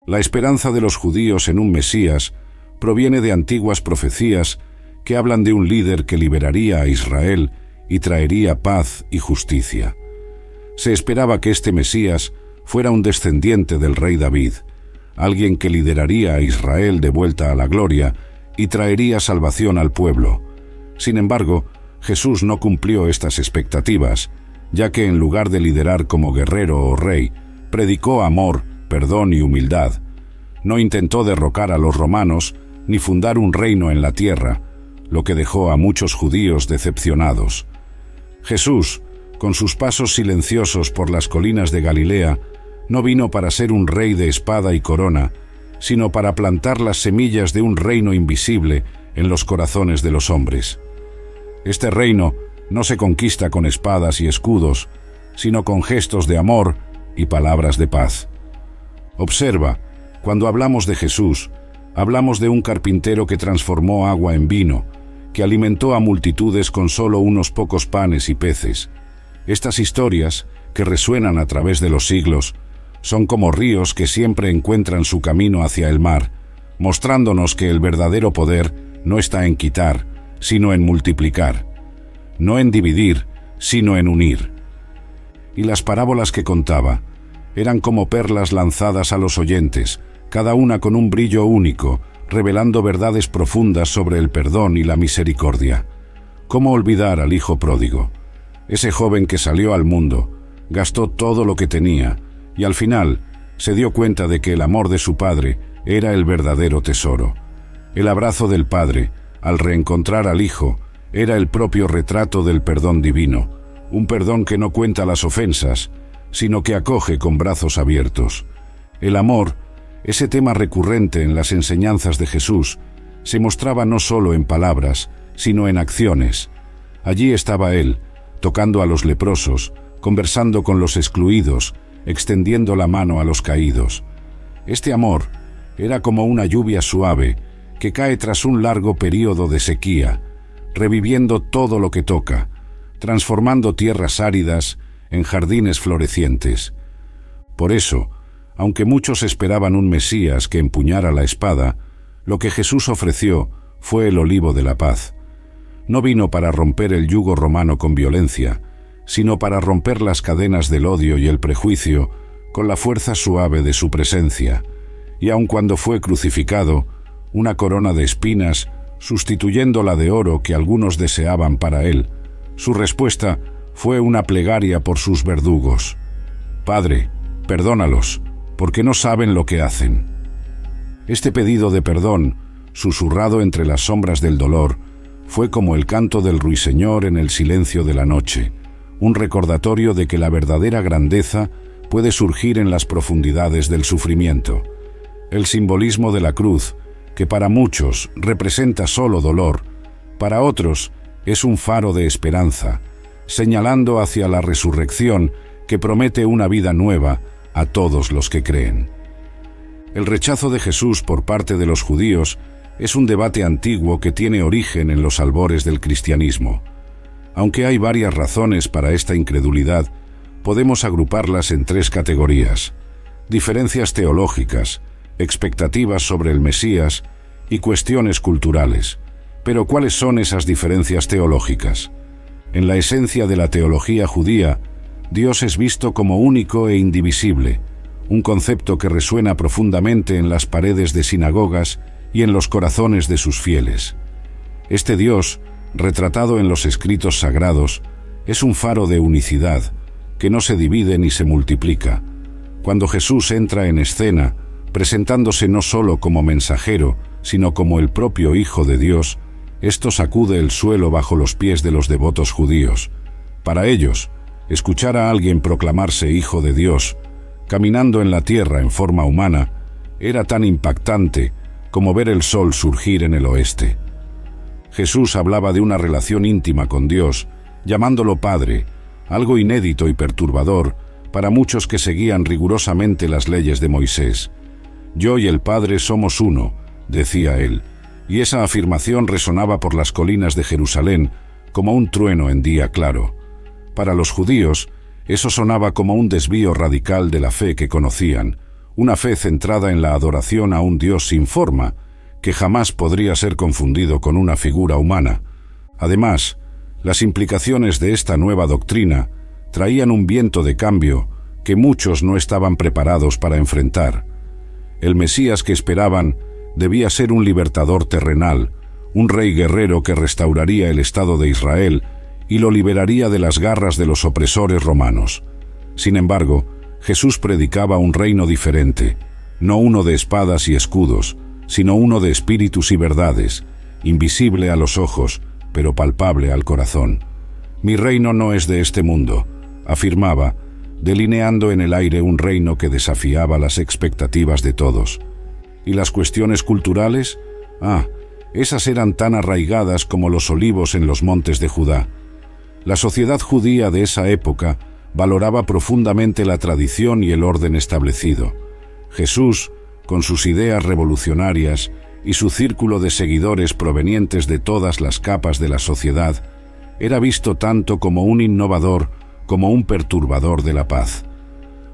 La esperanza de los judíos en un Mesías proviene de antiguas profecías que hablan de un líder que liberaría a Israel y traería paz y justicia. Se esperaba que este Mesías fuera un descendiente del rey David, alguien que lideraría a Israel de vuelta a la gloria y traería salvación al pueblo. Sin embargo, Jesús no cumplió estas expectativas, ya que en lugar de liderar como guerrero o rey, predicó amor, perdón y humildad. No intentó derrocar a los romanos ni fundar un reino en la tierra, lo que dejó a muchos judíos decepcionados. Jesús, con sus pasos silenciosos por las colinas de Galilea, no vino para ser un rey de espada y corona, sino para plantar las semillas de un reino invisible en los corazones de los hombres. Este reino no se conquista con espadas y escudos, sino con gestos de amor y palabras de paz. Observa, cuando hablamos de Jesús, hablamos de un carpintero que transformó agua en vino, que alimentó a multitudes con solo unos pocos panes y peces. Estas historias, que resuenan a través de los siglos, son como ríos que siempre encuentran su camino hacia el mar, mostrándonos que el verdadero poder no está en quitar, sino en multiplicar, no en dividir, sino en unir. Y las parábolas que contaba eran como perlas lanzadas a los oyentes, cada una con un brillo único, revelando verdades profundas sobre el perdón y la misericordia. ¿Cómo olvidar al hijo pródigo? Ese joven que salió al mundo, gastó todo lo que tenía, y al final se dio cuenta de que el amor de su padre era el verdadero tesoro. El abrazo del padre, al reencontrar al hijo, era el propio retrato del perdón divino, un perdón que no cuenta las ofensas, sino que acoge con brazos abiertos. El amor, ese tema recurrente en las enseñanzas de Jesús, se mostraba no solo en palabras, sino en acciones. Allí estaba él, tocando a los leprosos, conversando con los excluidos, extendiendo la mano a los caídos. Este amor era como una lluvia suave que cae tras un largo período de sequía, reviviendo todo lo que toca, transformando tierras áridas en jardines florecientes. Por eso, aunque muchos esperaban un Mesías que empuñara la espada, lo que Jesús ofreció fue el olivo de la paz. No vino para romper el yugo romano con violencia, sino para romper las cadenas del odio y el prejuicio con la fuerza suave de su presencia. Y aun cuando fue crucificado, una corona de espinas, sustituyendo la de oro que algunos deseaban para él, su respuesta fue una plegaria por sus verdugos. Padre, perdónalos, porque no saben lo que hacen. Este pedido de perdón, susurrado entre las sombras del dolor, fue como el canto del ruiseñor en el silencio de la noche, un recordatorio de que la verdadera grandeza puede surgir en las profundidades del sufrimiento. El simbolismo de la cruz, que para muchos representa solo dolor, para otros es un faro de esperanza, señalando hacia la resurrección que promete una vida nueva a todos los que creen. El rechazo de Jesús por parte de los judíos es un debate antiguo que tiene origen en los albores del cristianismo. Aunque hay varias razones para esta incredulidad, podemos agruparlas en tres categorías: diferencias teológicas, expectativas sobre el Mesías y cuestiones culturales. Pero ¿cuáles son esas diferencias teológicas? En la esencia de la teología judía, Dios es visto como único e indivisible, un concepto que resuena profundamente en las paredes de sinagogas y en los corazones de sus fieles. Este Dios, retratado en los escritos sagrados, es un faro de unicidad, que no se divide ni se multiplica. Cuando Jesús entra en escena, presentándose no solo como mensajero, sino como el propio Hijo de Dios, esto sacude el suelo bajo los pies de los devotos judíos. Para ellos, escuchar a alguien proclamarse Hijo de Dios, caminando en la tierra en forma humana, era tan impactante como ver el sol surgir en el oeste. Jesús hablaba de una relación íntima con Dios, llamándolo Padre, algo inédito y perturbador para muchos que seguían rigurosamente las leyes de Moisés. Yo y el Padre somos uno, decía él, y esa afirmación resonaba por las colinas de Jerusalén como un trueno en día claro. Para los judíos, eso sonaba como un desvío radical de la fe que conocían, una fe centrada en la adoración a un Dios sin forma, que jamás podría ser confundido con una figura humana. Además, las implicaciones de esta nueva doctrina traían un viento de cambio que muchos no estaban preparados para enfrentar. El Mesías que esperaban debía ser un libertador terrenal, un rey guerrero que restauraría el Estado de Israel y lo liberaría de las garras de los opresores romanos. Sin embargo, Jesús predicaba un reino diferente, no uno de espadas y escudos, sino uno de espíritus y verdades, invisible a los ojos, pero palpable al corazón. Mi reino no es de este mundo, afirmaba, delineando en el aire un reino que desafiaba las expectativas de todos. ¿Y las cuestiones culturales? Esas eran tan arraigadas como los olivos en los montes de Judá. La sociedad judía de esa época valoraba profundamente la tradición y el orden establecido. Jesús, con sus ideas revolucionarias y su círculo de seguidores provenientes de todas las capas de la sociedad, era visto tanto como un innovador como un perturbador de la paz.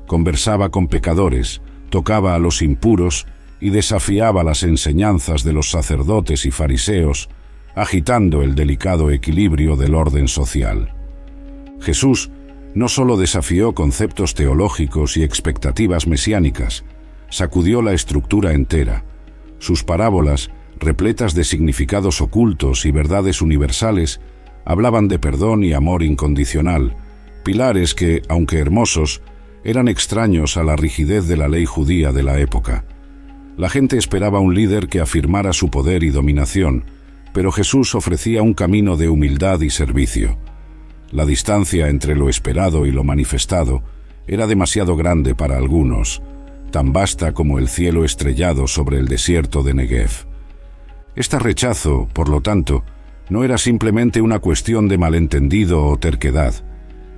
Conversaba con pecadores, tocaba a los impuros y desafiaba las enseñanzas de los sacerdotes y fariseos, agitando el delicado equilibrio del orden social. Jesús no solo desafió conceptos teológicos y expectativas mesiánicas, sacudió la estructura entera. Sus parábolas, repletas de significados ocultos y verdades universales, hablaban de perdón y amor incondicional, pilares que, aunque hermosos, eran extraños a la rigidez de la ley judía de la época. La gente esperaba un líder que afirmara su poder y dominación, pero Jesús ofrecía un camino de humildad y servicio. La distancia entre lo esperado y lo manifestado era demasiado grande para algunos, tan vasta como el cielo estrellado sobre el desierto de Negev. Este rechazo, por lo tanto, no era simplemente una cuestión de malentendido o terquedad.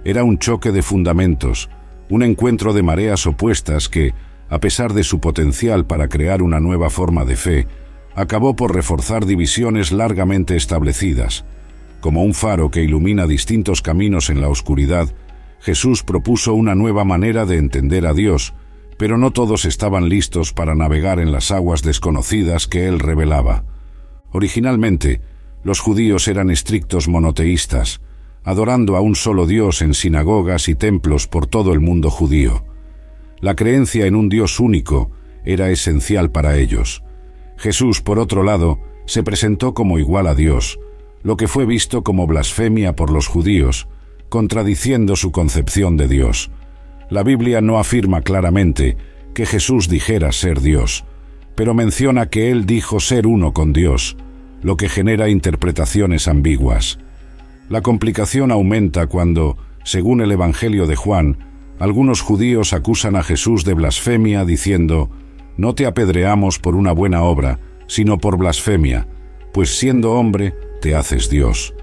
Era un choque de fundamentos, un encuentro de mareas opuestas que, a pesar de su potencial para crear una nueva forma de fe, acabó por reforzar divisiones largamente establecidas. Como un faro que ilumina distintos caminos en la oscuridad, Jesús propuso una nueva manera de entender a Dios, pero no todos estaban listos para navegar en las aguas desconocidas que Él revelaba. Originalmente, los judíos eran estrictos monoteístas, adorando a un solo Dios en sinagogas y templos por todo el mundo judío. La creencia en un Dios único era esencial para ellos. Jesús, por otro lado, se presentó como igual a Dios, lo que fue visto como blasfemia por los judíos, contradiciendo su concepción de Dios. La Biblia no afirma claramente que Jesús dijera ser Dios, pero menciona que Él dijo ser uno con Dios, lo que genera interpretaciones ambiguas. La complicación aumenta cuando, según el Evangelio de Juan, algunos judíos acusan a Jesús de blasfemia diciendo: «No te apedreamos por una buena obra, sino por blasfemia, pues siendo hombre, te haces Dios».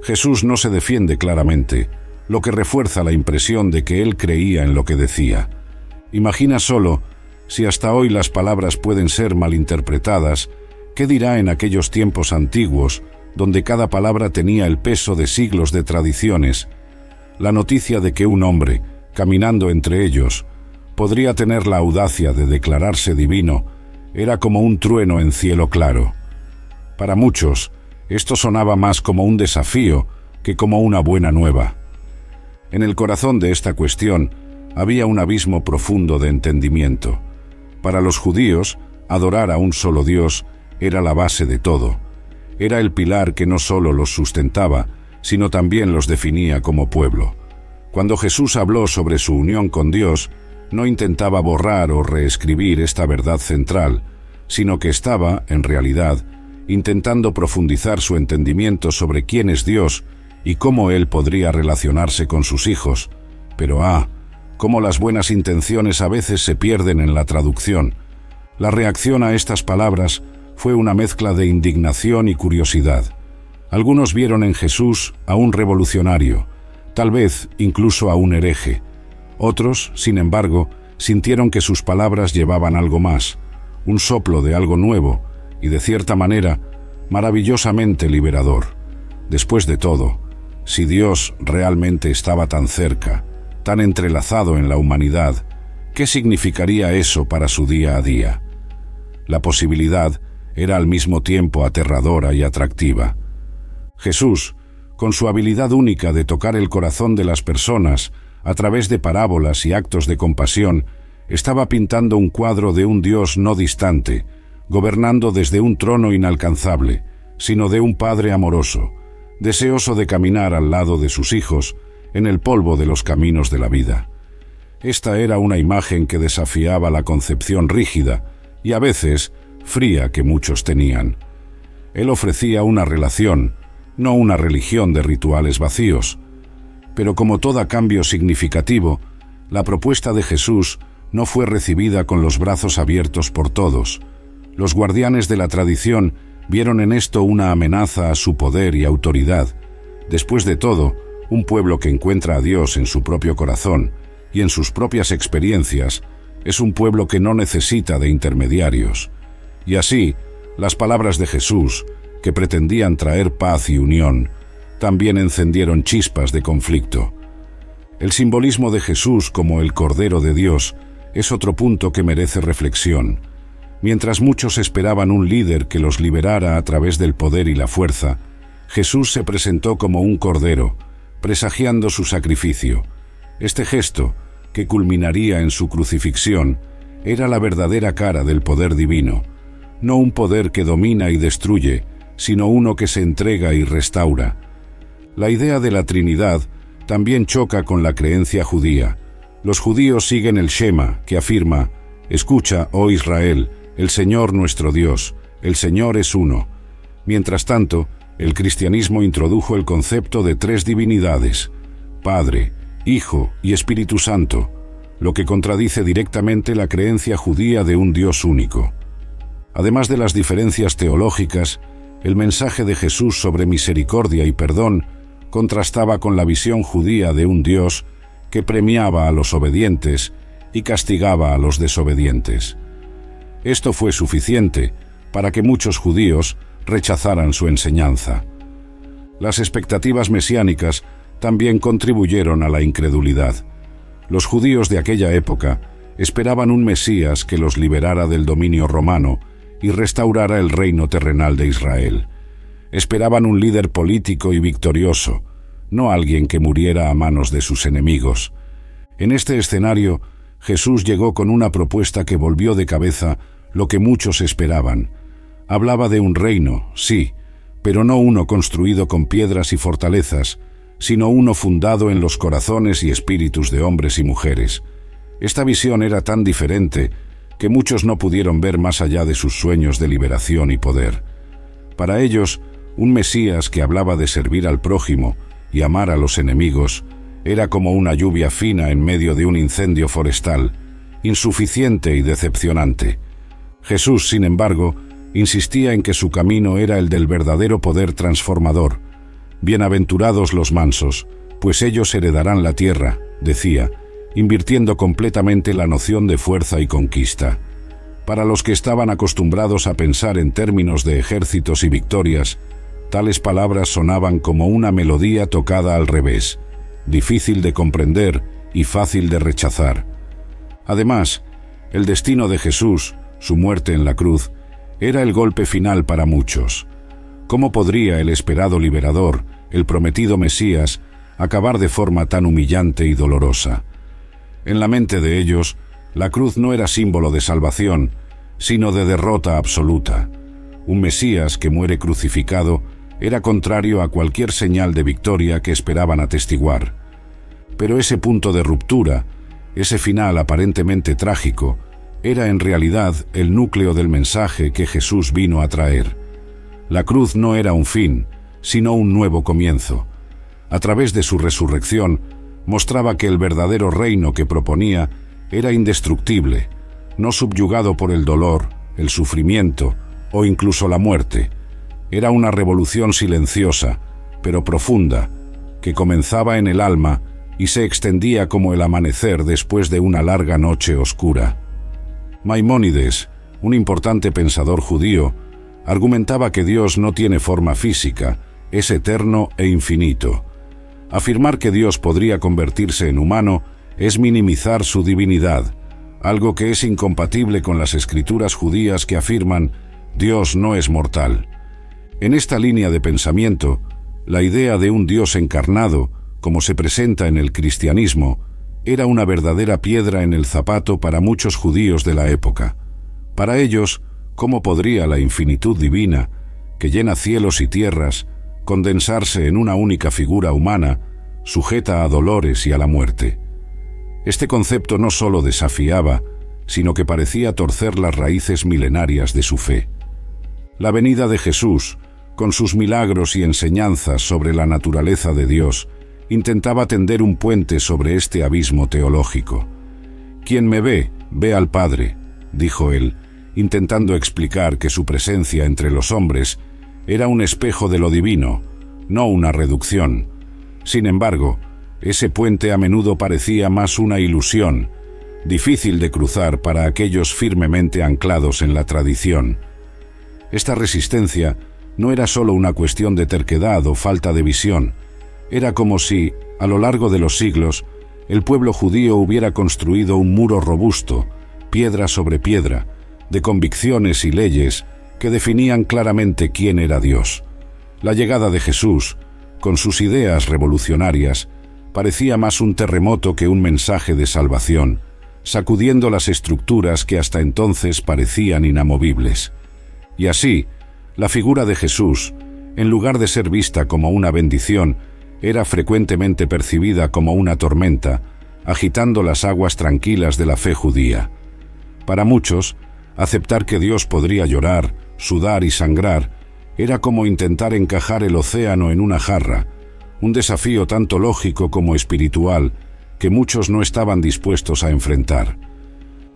Jesús no se defiende claramente, lo que refuerza la impresión de que Él creía en lo que decía. Imagina solo, si hasta hoy las palabras pueden ser malinterpretadas, ¿qué dirá en aquellos tiempos antiguos, donde cada palabra tenía el peso de siglos de tradiciones? La noticia de que un hombre, caminando entre ellos, podría tener la audacia de declararse divino, era como un trueno en cielo claro. Para muchos, esto sonaba más como un desafío que como una buena nueva. En el corazón de esta cuestión había un abismo profundo de entendimiento. Para los judíos, adorar a un solo Dios era la base de todo. Era el pilar que no solo los sustentaba, sino también los definía como pueblo. Cuando Jesús habló sobre su unión con Dios, no intentaba borrar o reescribir esta verdad central, sino que estaba, en realidad, intentando profundizar su entendimiento sobre quién es Dios y cómo Él podría relacionarse con sus hijos. Pero cómo las buenas intenciones a veces se pierden en la traducción. La reacción a estas palabras fue una mezcla de indignación y curiosidad. Algunos vieron en Jesús a un revolucionario, tal vez incluso a un hereje. Otros, sin embargo, sintieron que sus palabras llevaban algo más, un soplo de algo nuevo y, de cierta manera, maravillosamente liberador. Después de todo, si Dios realmente estaba tan cerca, tan entrelazado en la humanidad, ¿Qué significaría eso para su día a día? La posibilidad era al mismo tiempo aterradora y atractiva. Jesús, con su habilidad única de tocar el corazón de las personas a través de parábolas y actos de compasión, estaba pintando un cuadro de un Dios no distante, gobernando desde un trono inalcanzable, sino de un Padre amoroso, deseoso de caminar al lado de sus hijos en el polvo de los caminos de la vida. Esta era una imagen que desafiaba la concepción rígida y a veces fría que muchos tenían. Él ofrecía una relación, no una religión de rituales vacíos. Pero como todo cambio significativo, la propuesta de Jesús no fue recibida con los brazos abiertos por todos. Los guardianes de la tradición vieron en esto una amenaza a su poder y autoridad. Después de todo, un pueblo que encuentra a Dios en su propio corazón y en sus propias experiencias es un pueblo que no necesita de intermediarios. Y así, las palabras de Jesús, que pretendían traer paz y unión, también encendieron chispas de conflicto. El simbolismo de Jesús como el Cordero de Dios es otro punto que merece reflexión. Mientras muchos esperaban un líder que los liberara a través del poder y la fuerza, Jesús se presentó como un cordero, presagiando su sacrificio. Este gesto, que culminaría en su crucifixión, era la verdadera cara del poder divino, no un poder que domina y destruye, sino uno que se entrega y restaura. La idea de la Trinidad también choca con la creencia judía. Los judíos siguen el Shema, que afirma: «Escucha, oh Israel, el Señor nuestro Dios, el Señor es uno». Mientras tanto, el cristianismo introdujo el concepto de tres divinidades: Padre, Hijo y Espíritu Santo, lo que contradice directamente la creencia judía de un Dios único. Además de las diferencias teológicas, el mensaje de Jesús sobre misericordia y perdón contrastaba con la visión judía de un Dios que premiaba a los obedientes y castigaba a los desobedientes. Esto fue suficiente para que muchos judíos rechazaran su enseñanza. Las expectativas mesiánicas también contribuyeron a la incredulidad. Los judíos de aquella época esperaban un Mesías que los liberara del dominio romano y restaurara el reino terrenal de Israel. Esperaban un líder político y victorioso, no alguien que muriera a manos de sus enemigos. En este escenario, Jesús llegó con una propuesta que volvió de cabeza lo que muchos esperaban. Hablaba de un reino, sí, pero no uno construido con piedras y fortalezas, sino uno fundado en los corazones y espíritus de hombres y mujeres. Esta visión era tan diferente que muchos no pudieron ver más allá de sus sueños de liberación y poder. Para ellos, un Mesías que hablaba de servir al prójimo y amar a los enemigos era como una lluvia fina en medio de un incendio forestal, insuficiente y decepcionante. Jesús, sin embargo, insistía en que su camino era el del verdadero poder transformador. «Bienaventurados los mansos, pues ellos heredarán la tierra», decía, invirtiendo completamente la noción de fuerza y conquista. Para los que estaban acostumbrados a pensar en términos de ejércitos y victorias, tales palabras sonaban como una melodía tocada al revés, difícil de comprender y fácil de rechazar. Además, el destino de Jesús, su muerte en la cruz, era el golpe final para muchos. ¿Cómo podría el esperado liberador, el prometido Mesías, acabar de forma tan humillante y dolorosa? En la mente de ellos, la cruz no era símbolo de salvación, sino de derrota absoluta. Un Mesías que muere crucificado era contrario a cualquier señal de victoria que esperaban atestiguar. Pero ese punto de ruptura, ese final aparentemente trágico, era en realidad el núcleo del mensaje que Jesús vino a traer. La cruz no era un fin, sino un nuevo comienzo. A través de su resurrección, mostraba que el verdadero reino que proponía era indestructible, no subyugado por el dolor, el sufrimiento o incluso la muerte. Era una revolución silenciosa, pero profunda, que comenzaba en el alma y se extendía como el amanecer después de una larga noche oscura. Maimónides, un importante pensador judío, argumentaba que Dios no tiene forma física, es eterno e infinito. Afirmar que Dios podría convertirse en humano es minimizar su divinidad. algo que es incompatible con las escrituras judías que afirman Dios no es mortal. En esta línea de pensamiento, la idea de un Dios encarnado, como se presenta en el cristianismo, era una verdadera piedra en el zapato para muchos judíos de la época. Para ellos, ¿cómo podría la infinitud divina, que llena cielos y tierras, condensarse en una única figura humana, sujeta a dolores y a la muerte? Este concepto no solo desafiaba, sino que parecía torcer las raíces milenarias de su fe. La venida de Jesús, con sus milagros y enseñanzas sobre la naturaleza de Dios, intentaba tender un puente sobre este abismo teológico. «Quien me ve, ve al Padre», dijo él, intentando explicar que su presencia entre los hombres era un espejo de lo divino, no una reducción. Sin embargo, ese puente a menudo parecía más una ilusión, difícil de cruzar para aquellos firmemente anclados en la tradición. Esta resistencia no era solo una cuestión de terquedad o falta de visión. Era como si, a lo largo de los siglos, el pueblo judío hubiera construido un muro robusto, piedra sobre piedra, de convicciones y leyes que definían claramente quién era Dios. La llegada de Jesús, con sus ideas revolucionarias, parecía más un terremoto que un mensaje de salvación, sacudiendo las estructuras que hasta entonces parecían inamovibles. Y así, la figura de Jesús, en lugar de ser vista como una bendición, era frecuentemente percibida como una tormenta, agitando las aguas tranquilas de la fe judía. Para muchos, aceptar que Dios podría llorar, sudar y sangrar era como intentar encajar el océano en una jarra, un desafío tanto lógico como espiritual que muchos no estaban dispuestos a enfrentar.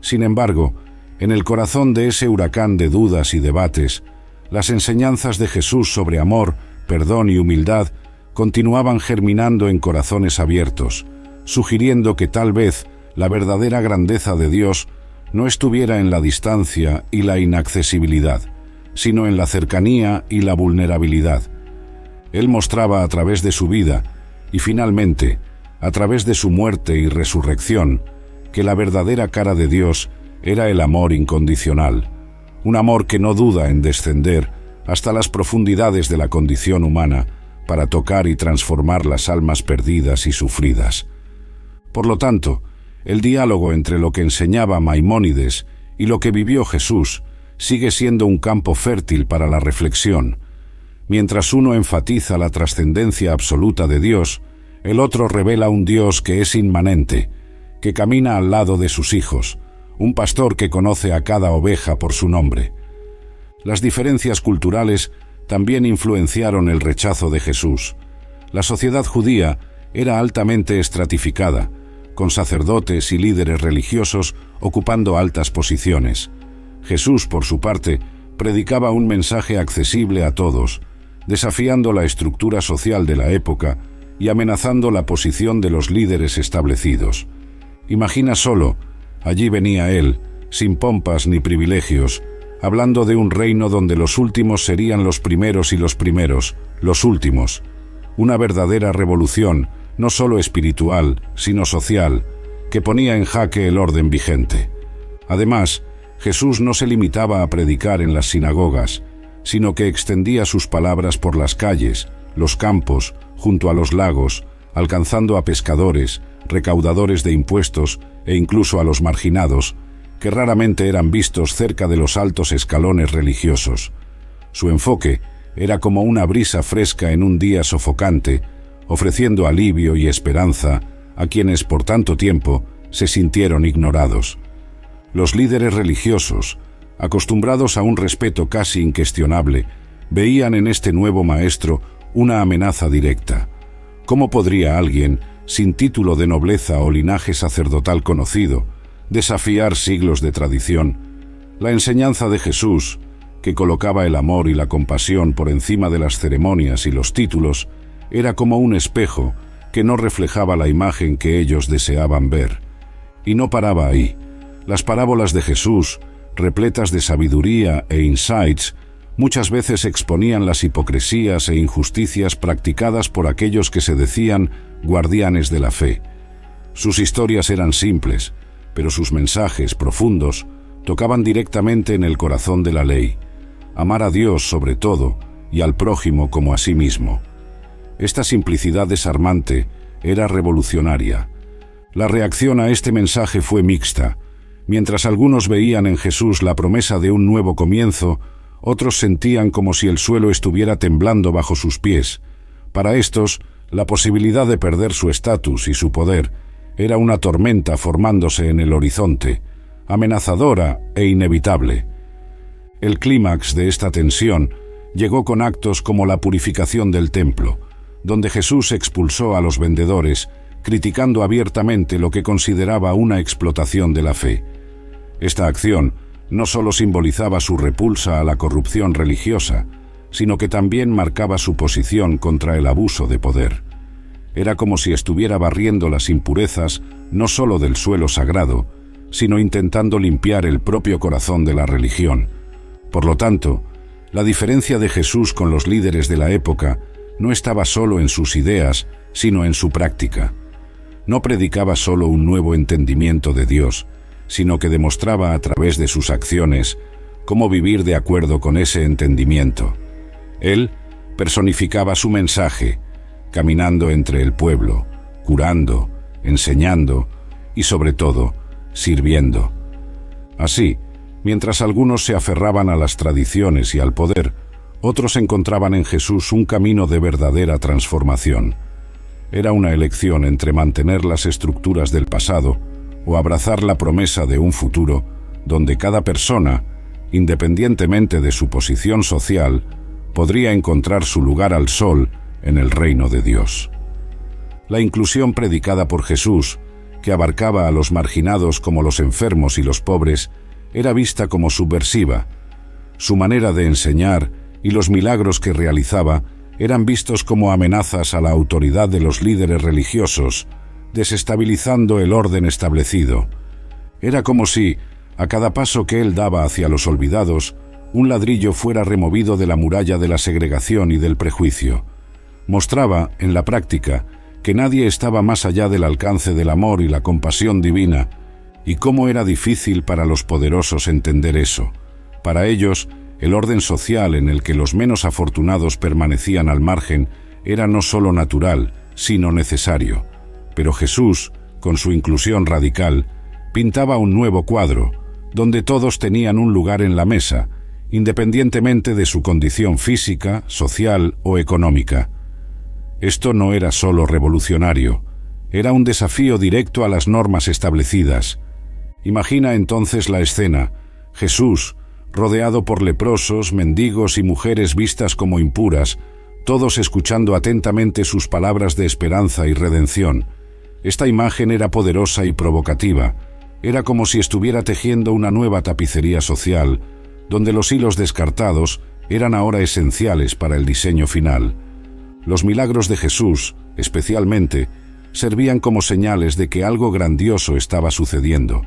Sin embargo, en el corazón de ese huracán de dudas y debates, las enseñanzas de Jesús sobre amor, perdón y humildad continuaban germinando en corazones abiertos, sugiriendo que tal vez la verdadera grandeza de Dios no estuviera en la distancia y la inaccesibilidad, sino en la cercanía y la vulnerabilidad. Él mostraba a través de su vida, y finalmente, a través de su muerte y resurrección, que la verdadera cara de Dios era el amor incondicional, un amor que no duda en descender hasta las profundidades de la condición humana para tocar y transformar las almas perdidas y sufridas. Por lo tanto, el diálogo entre lo que enseñaba Maimónides y lo que vivió Jesús sigue siendo un campo fértil para la reflexión. Mientras uno enfatiza la trascendencia absoluta de Dios, el otro revela un Dios que es inmanente, que camina al lado de sus hijos, un pastor que conoce a cada oveja por su nombre. Las diferencias culturales también influenciaron el rechazo de Jesús. La sociedad judía era altamente estratificada, con sacerdotes y líderes religiosos ocupando altas posiciones. Jesús, por su parte, predicaba un mensaje accesible a todos, desafiando la estructura social de la época y amenazando la posición de los líderes establecidos. Imagina solo, allí venía él, sin pompas ni privilegios, hablando de un reino donde los últimos serían los primeros y los primeros, los últimos. Una verdadera revolución, no solo espiritual, sino social, que ponía en jaque el orden vigente. Además, Jesús no se limitaba a predicar en las sinagogas, sino que extendía sus palabras por las calles, los campos, junto a los lagos, alcanzando a pescadores, recaudadores de impuestos e incluso a los marginados, que raramente eran vistos cerca de los altos escalones religiosos. Su enfoque era como una brisa fresca en un día sofocante, ofreciendo alivio y esperanza a quienes por tanto tiempo se sintieron ignorados. Los líderes religiosos, acostumbrados a un respeto casi incuestionable, veían en este nuevo maestro una amenaza directa. ¿Cómo podría alguien, sin título de nobleza o linaje sacerdotal conocido, desafiar siglos de tradición? La enseñanza de Jesús, que colocaba el amor y la compasión por encima de las ceremonias y los títulos, era como un espejo que no reflejaba la imagen que ellos deseaban ver. Y no paraba ahí. Las parábolas de Jesús, repletas de sabiduría e insights, muchas veces exponían las hipocresías e injusticias practicadas por aquellos que se decían guardianes de la fe. Sus historias eran simples, pero sus mensajes profundos tocaban directamente en el corazón de la ley: amar a Dios sobre todo y al prójimo como a sí mismo. Esta simplicidad desarmante era revolucionaria. La reacción a este mensaje fue mixta. Mientras algunos veían en Jesús la promesa de un nuevo comienzo, otros sentían como si el suelo estuviera temblando bajo sus pies. Para estos, la posibilidad de perder su estatus y su poder era una tormenta formándose en el horizonte, amenazadora e inevitable. El clímax de esta tensión llegó con actos como la purificación del templo, donde Jesús expulsó a los vendedores, criticando abiertamente lo que consideraba una explotación de la fe. Esta acción no solo simbolizaba su repulsa a la corrupción religiosa, sino que también marcaba su posición contra el abuso de poder. Era como si estuviera barriendo las impurezas no solo del suelo sagrado, sino intentando limpiar el propio corazón de la religión. Por lo tanto, la diferencia de Jesús con los líderes de la época no estaba solo en sus ideas, sino en su práctica. No predicaba solo un nuevo entendimiento de Dios, sino que demostraba a través de sus acciones cómo vivir de acuerdo con ese entendimiento. Él personificaba su mensaje, caminando entre el pueblo, curando, enseñando y, sobre todo, sirviendo. Así, mientras algunos se aferraban a las tradiciones y al poder, otros encontraban en Jesús un camino de verdadera transformación. Era una elección entre mantener las estructuras del pasado o abrazar la promesa de un futuro donde cada persona, independientemente de su posición social, podría encontrar su lugar al sol en el reino de Dios. La inclusión predicada por Jesús, que abarcaba a los marginados como los enfermos y los pobres, era vista como subversiva. Su manera de enseñar y los milagros que realizaba eran vistos como amenazas a la autoridad de los líderes religiosos, desestabilizando el orden establecido. Era como si, a cada paso que él daba hacia los olvidados, un ladrillo fuera removido de la muralla de la segregación y del prejuicio. Mostraba, en la práctica, que nadie estaba más allá del alcance del amor y la compasión divina, y cómo era difícil para los poderosos entender eso. Para ellos, el orden social en el que los menos afortunados permanecían al margen era no solo natural, sino necesario. Pero Jesús, con su inclusión radical, pintaba un nuevo cuadro, donde todos tenían un lugar en la mesa, independientemente de su condición física, social o económica. Esto no era solo revolucionario, era un desafío directo a las normas establecidas. Imagina entonces la escena: Jesús, rodeado por leprosos, mendigos y mujeres vistas como impuras, todos escuchando atentamente sus palabras de esperanza y redención. Esta imagen era poderosa y provocativa. Era como si estuviera tejiendo una nueva tapicería social, donde los hilos descartados eran ahora esenciales para el diseño final. Los milagros de Jesús, especialmente, servían como señales de que algo grandioso estaba sucediendo.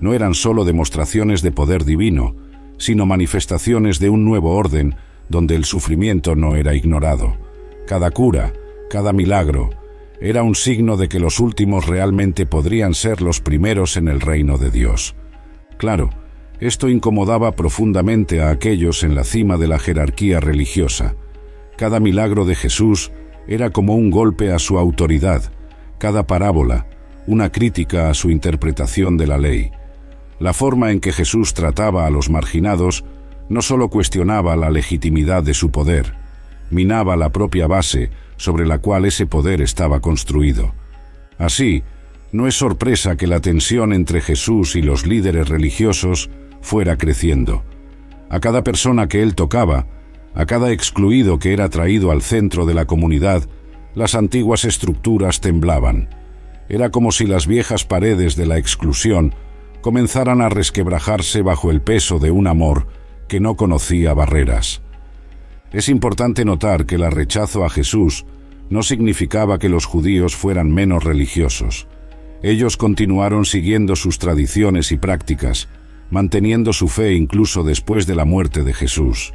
No eran solo demostraciones de poder divino, sino manifestaciones de un nuevo orden donde el sufrimiento no era ignorado. Cada cura, cada milagro, era un signo de que los últimos realmente podrían ser los primeros en el reino de Dios. Claro, esto incomodaba profundamente a aquellos en la cima de la jerarquía religiosa. Cada milagro de Jesús era como un golpe a su autoridad, cada parábola, una crítica a su interpretación de la ley. La forma en que Jesús trataba a los marginados no solo cuestionaba la legitimidad de su poder, minaba la propia base sobre la cual ese poder estaba construido. Así, no es sorpresa que la tensión entre Jesús y los líderes religiosos fuera creciendo. A cada persona que él tocaba, a cada excluido que era traído al centro de la comunidad, las antiguas estructuras temblaban. Era como si las viejas paredes de la exclusión comenzaran a resquebrajarse bajo el peso de un amor que no conocía barreras. Es importante notar que el rechazo a Jesús no significaba que los judíos fueran menos religiosos. Ellos continuaron siguiendo sus tradiciones y prácticas, manteniendo su fe incluso después de la muerte de Jesús.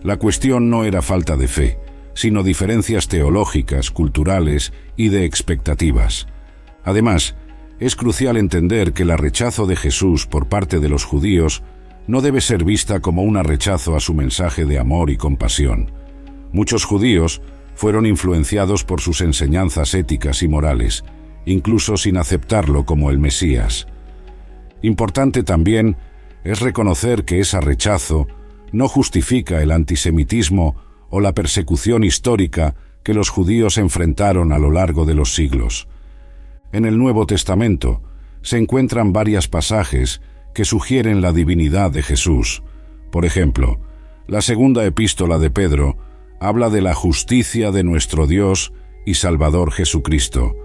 La cuestión no era falta de fe, sino diferencias teológicas, culturales y de expectativas. Además, es crucial entender que el rechazo de Jesús por parte de los judíos no debe ser vista como un rechazo a su mensaje de amor y compasión. Muchos judíos fueron influenciados por sus enseñanzas éticas y morales, incluso sin aceptarlo como el Mesías. Importante también es reconocer que ese rechazo no justifica el antisemitismo o la persecución histórica que los judíos enfrentaron a lo largo de los siglos. En el Nuevo Testamento se encuentran varios pasajes que sugieren la divinidad de Jesús. Por ejemplo, la segunda epístola de Pedro habla de la justicia de nuestro Dios y Salvador Jesucristo,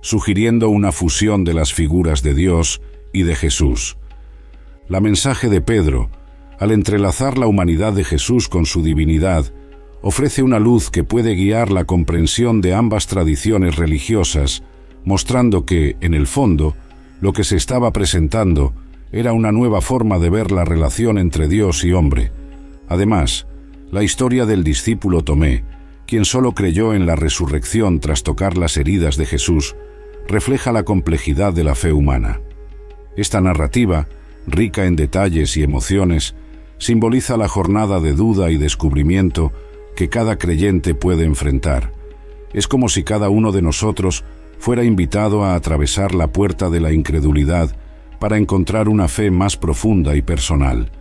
sugiriendo una fusión de las figuras de Dios y de Jesús. La mensaje de Pedro, al entrelazar la humanidad de Jesús con su divinidad, ofrece una luz que puede guiar la comprensión de ambas tradiciones religiosas, mostrando que, en el fondo, lo que se estaba presentando era una nueva forma de ver la relación entre Dios y hombre. Además, la historia del discípulo Tomé, quien solo creyó en la resurrección tras tocar las heridas de Jesús, refleja la complejidad de la fe humana. Esta narrativa, rica en detalles y emociones, simboliza la jornada de duda y descubrimiento que cada creyente puede enfrentar. Es como si cada uno de nosotros fuera invitado a atravesar la puerta de la incredulidad para encontrar una fe más profunda y personal.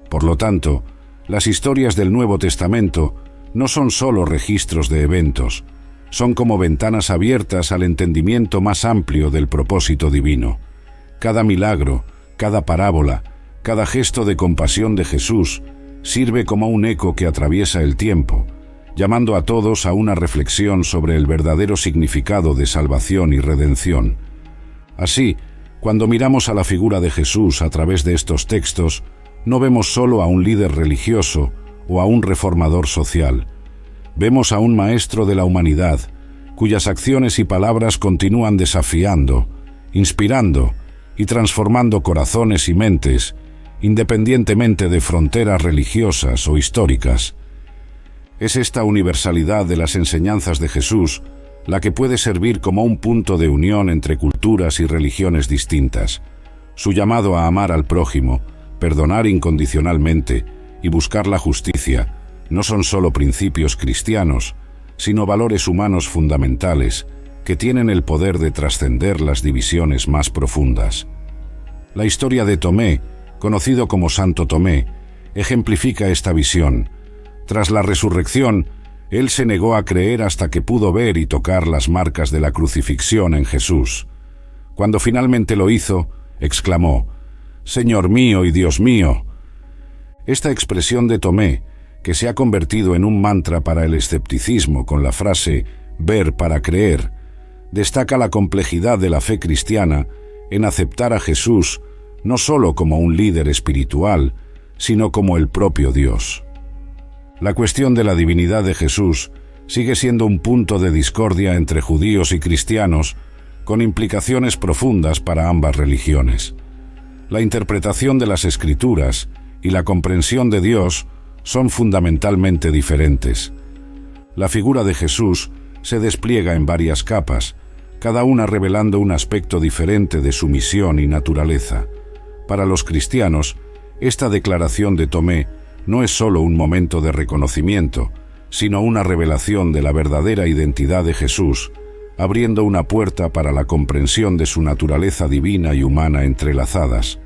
Por lo tanto, las historias del Nuevo Testamento no son solo registros de eventos, son como ventanas abiertas al entendimiento más amplio del propósito divino. Cada milagro, cada parábola, cada gesto de compasión de Jesús sirve como un eco que atraviesa el tiempo, llamando a todos a una reflexión sobre el verdadero significado de salvación y redención. Así, cuando miramos a la figura de Jesús a través de estos textos, no vemos solo a un líder religioso o a un reformador social. Vemos a un maestro de la humanidad, cuyas acciones y palabras continúan desafiando, inspirando y transformando corazones y mentes, independientemente de fronteras religiosas o históricas. Es esta universalidad de las enseñanzas de Jesús la que puede servir como un punto de unión entre culturas y religiones distintas. Su llamado a amar al prójimo, perdonar incondicionalmente y buscar la justicia no son solo principios cristianos, sino valores humanos fundamentales que tienen el poder de trascender las divisiones más profundas. La historia de Tomé, conocido como Santo Tomé, ejemplifica esta visión. Tras la resurrección, él se negó a creer hasta que pudo ver y tocar las marcas de la crucifixión en Jesús. Cuando finalmente lo hizo, exclamó: «Señor mío y Dios mío». Esta expresión de Tomé, que se ha convertido en un mantra para el escepticismo con la frase «ver para creer», destaca la complejidad de la fe cristiana en aceptar a Jesús no solo como un líder espiritual, sino como el propio Dios. La cuestión de la divinidad de Jesús sigue siendo un punto de discordia entre judíos y cristianos, con implicaciones profundas para ambas religiones. La interpretación de las Escrituras y la comprensión de Dios son fundamentalmente diferentes. La figura de Jesús se despliega en varias capas, cada una revelando un aspecto diferente de su misión y naturaleza. Para los cristianos, esta declaración de Tomé no es solo un momento de reconocimiento, sino una revelación de la verdadera identidad de Jesús, abriendo una puerta para la comprensión de su naturaleza divina y humana entrelazadas.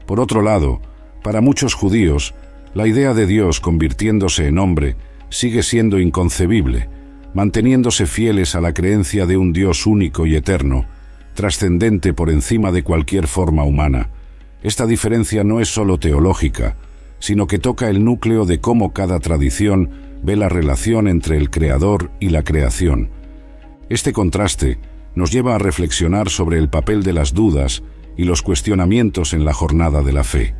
Por otro lado, para muchos judíos, la idea de Dios convirtiéndose en hombre sigue siendo inconcebible, manteniéndose fieles a la creencia de un Dios único y eterno, trascendente por encima de cualquier forma humana. Esta diferencia no es solo teológica, sino que toca el núcleo de cómo cada tradición ve la relación entre el Creador y la creación. Este contraste nos lleva a reflexionar sobre el papel de las dudas y los cuestionamientos en la jornada de la fe.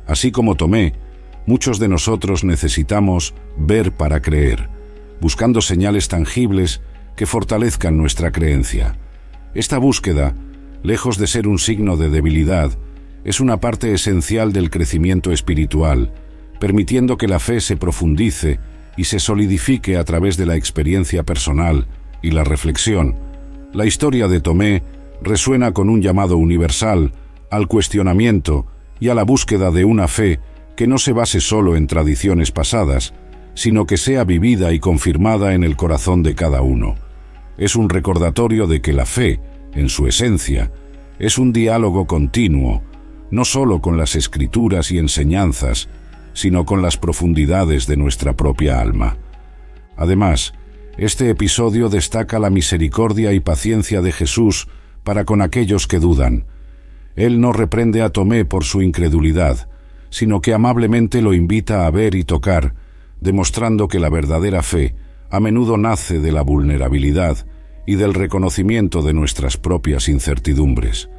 Así como Tomé, muchos de nosotros necesitamos ver para creer, buscando señales tangibles que fortalezcan nuestra creencia. Esta búsqueda, lejos de ser un signo de debilidad, es una parte esencial del crecimiento espiritual, permitiendo que la fe se profundice y se solidifique a través de la experiencia personal y la reflexión. La historia de Tomé resuena con un llamado universal al cuestionamiento y a la búsqueda de una fe que no se base solo en tradiciones pasadas, sino que sea vivida y confirmada en el corazón de cada uno. Es un recordatorio de que la fe, en su esencia, es un diálogo continuo, no solo con las escrituras y enseñanzas, sino con las profundidades de nuestra propia alma. Además, este episodio destaca la misericordia y paciencia de Jesús para con aquellos que dudan. Él no reprende a Tomé por su incredulidad, sino que amablemente lo invita a ver y tocar, demostrando que la verdadera fe a menudo nace de la vulnerabilidad y del reconocimiento de nuestras propias incertidumbres.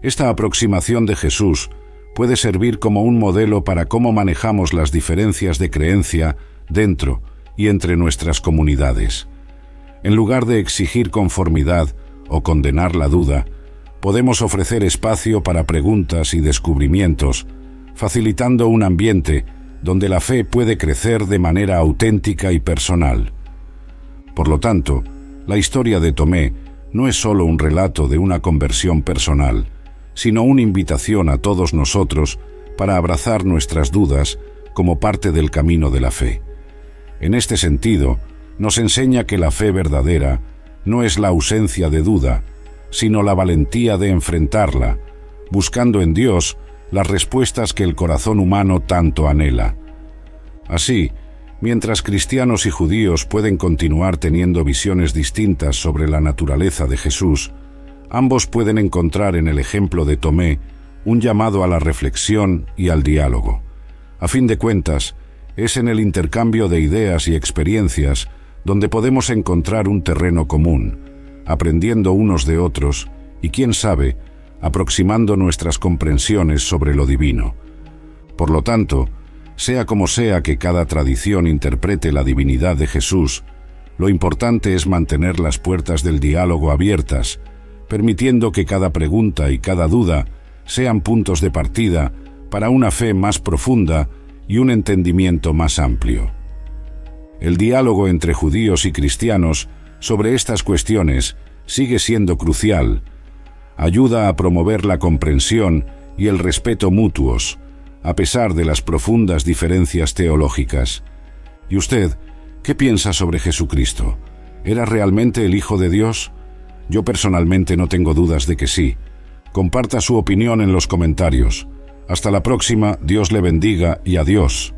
Esta aproximación de Jesús puede servir como un modelo para cómo manejamos las diferencias de creencia dentro y entre nuestras comunidades. En lugar de exigir conformidad o condenar la duda, podemos ofrecer espacio para preguntas y descubrimientos, facilitando un ambiente donde la fe puede crecer de manera auténtica y personal. Por lo tanto, la historia de Tomé no es solo un relato de una conversión personal, sino una invitación a todos nosotros para abrazar nuestras dudas como parte del camino de la fe. En este sentido, nos enseña que la fe verdadera no es la ausencia de duda, sino la valentía de enfrentarla, buscando en Dios las respuestas que el corazón humano tanto anhela. Así, mientras cristianos y judíos pueden continuar teniendo visiones distintas sobre la naturaleza de Jesús, ambos pueden encontrar en el ejemplo de Tomé un llamado a la reflexión y al diálogo. A fin de cuentas, es en el intercambio de ideas y experiencias donde podemos encontrar un terreno común, aprendiendo unos de otros y, quién sabe, aproximando nuestras comprensiones sobre lo divino. Por lo tanto, sea como sea que cada tradición interprete la divinidad de Jesús, lo importante es mantener las puertas del diálogo abiertas, permitiendo que cada pregunta y cada duda sean puntos de partida para una fe más profunda y un entendimiento más amplio. El diálogo entre judíos y cristianos sobre estas cuestiones sigue siendo crucial. Ayuda a promover la comprensión y el respeto mutuos, a pesar de las profundas diferencias teológicas. ¿Y usted, qué piensa sobre Jesucristo? ¿Era realmente el Hijo de Dios? Yo personalmente no tengo dudas de que sí. Comparta su opinión en los comentarios. Hasta la próxima, Dios le bendiga y adiós.